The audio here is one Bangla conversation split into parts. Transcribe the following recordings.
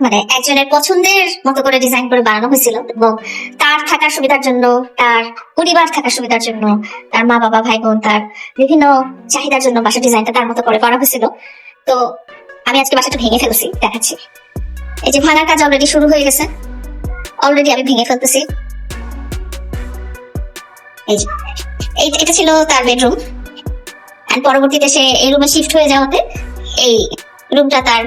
মানে একজনের পছন্দের মতো করে ডিজাইন করে বানানো হয়েছিল এবং তার থাকার সুবিধার জন্য, তার পরিবার থাকার সুবিধার জন্য, তার মা বাবা ভাই বোন তার বিভিন্ন চাহিদার জন্য বাসার ডিজাইনটা তার মতো করে করা হয়েছিল। তো আমি আজকে বাসাটা ভেঙে ফেলছি, দেখাচ্ছি। এই যে ভাঙার কাজ অলরেডি শুরু হয়ে গেছে, অলরেডি আমি ভেঙে ফেলতেছি। এই যে এটা ছিল তার বেডরুম, এন্ড পরবর্তীতে সে এই রুমে শিফট হয়ে যাওয়াতে এই রুমটা তার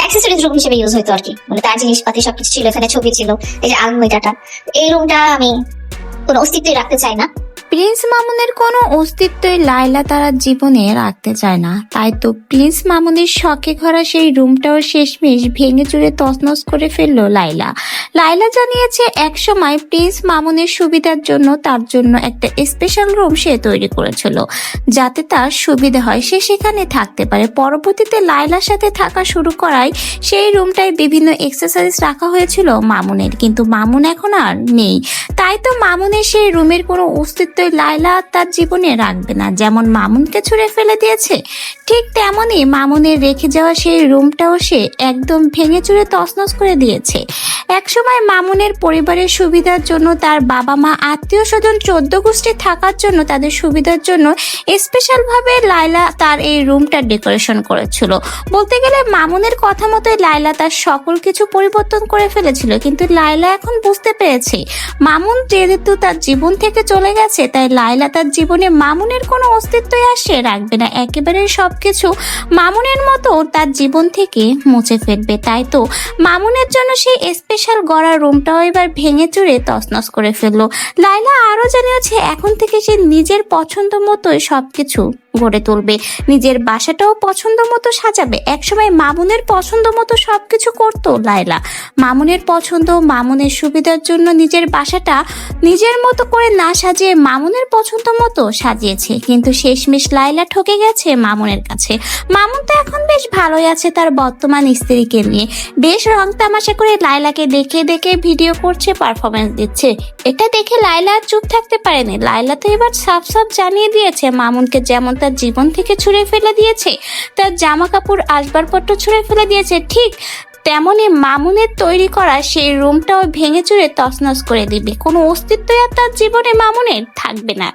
অ্যাক্সেসরিজ রুম হিসেবে ইউজ হইতো আর কি। মানে তার জিনিসপাতি সবকিছু ছিল, এখানে ছবি ছিল, এই যে আলমারিটা। এই রুমটা আমি কোনো অস্তিত্বই রাখতে চাই না। প্রিন্স মামুনের কোনো অস্তিত্বই লায়লা তার জীবনে রাখতে চায় না। তাই তো প্রিন্স মামুনের শখে ভরা সেই রুমটাও শেষমেশ ভেঙে চুরে তছনছ করে ফেললো লায়লা। লায়লা জানিয়েছে একসময় প্রিন্স মামুনের সুবিধার জন্য তার জন্য একটা স্পেশাল রুম সে তৈরি করেছিল, যাতে তার সুবিধা হয়, সে সেখানে থাকতে পারে। পরবর্তীতে লায়লার সাথে থাকা শুরু করায় সেই রুমটায় বিভিন্ন এক্সেসরিজ রাখা হয়েছিল মামুনের, কিন্তু মামুন এখন আর নেই। তাই তো মামুনের সেই রুমের কোনো অস্তিত্ব লায়লা তার জীবনে রাখবে না। যেমন মামুনকে ছুঁড়ে ফেলে দিয়েছে, ঠিক তেমনই মামুনের রেখে যাওয়া সেই রুমটাও সে একদম ভেঙে চুরে তছনছ করে দিয়েছে। একসময় মামুনের পরিবারের সুবিধার জন্য, তার বাবা মা আত্মীয় স্বজন 14 গোষ্ঠী থাকার জন্য, তাদের সুবিধার জন্য স্পেশাল ভাবে লায়লা তার এই রুমটা ডেকোরেশন করেছিল। বলতে গেলে মামুনের কথা মতোই লায়লা তার সকল কিছু পরিবর্তন করে ফেলেছিল, কিন্তু লায়লা এখন বুঝতে পেরেছে মামুন যেহেতু তার জীবন থেকে চলে গেছে, তাই লায়লা তার জীবনে মামুনের কোনো অস্তিত্বই আর সে রাখবে না। একেবারে সবকিছু মামুনের মতো তার জীবন থেকে মুছে ফেলবে। তাই তো মামুনের জন্য সেই স্পেশাল গড়া রুমটাও এবার ভেঙে চুরে তছনছ করে ফেললো। লায়লা আরো জানিয়েছে এখন থেকে সে নিজের পছন্দ মতোই সবকিছু গড়ে তুলবে, নিজের বাসাটাও পছন্দ মতো সাজাবে। একসময় মামুনের পছন্দ মতো সবকিছু করতো লায়লা। মামুনের পছন্দ, মামুনের সুবিধার জন্য নিজের বাসাটা নিজের মতো করে না সাজিয়ে মামুনের পছন্দ মতো সাজিয়েছে, কিন্তু শেষমেশ লায়লা ঠকে গেছে মামুনের কাছে। মামুন তো এখন বেশ ভালোই আছে তার বর্তমান স্ত্রীকে নিয়ে, বেশ রং তামাশা করে লায়লাকে দেখে দেখে ভিডিও করছে, পারফরমেন্স দিচ্ছে। এটা দেখে লায়লা আর চুপ থাকতে পারেনি। লায়লা তো এবার সাফ সাফ জানিয়ে দিয়েছে মামুনকে যেমন তার জীবন থেকে ছুঁড়ে ফেলে দিয়েছে, তার জামা কাপড় আসবাবপত্র ছুঁড়ে ফেলে দিয়েছে, ঠিক তেমনি মামুনের তৈরি করা সেই রুমটাও ভেঙে চুরে তছনছ করে দিবে। কোনো অস্তিত্বই আর তার জীবনে মামুনের থাকবে না।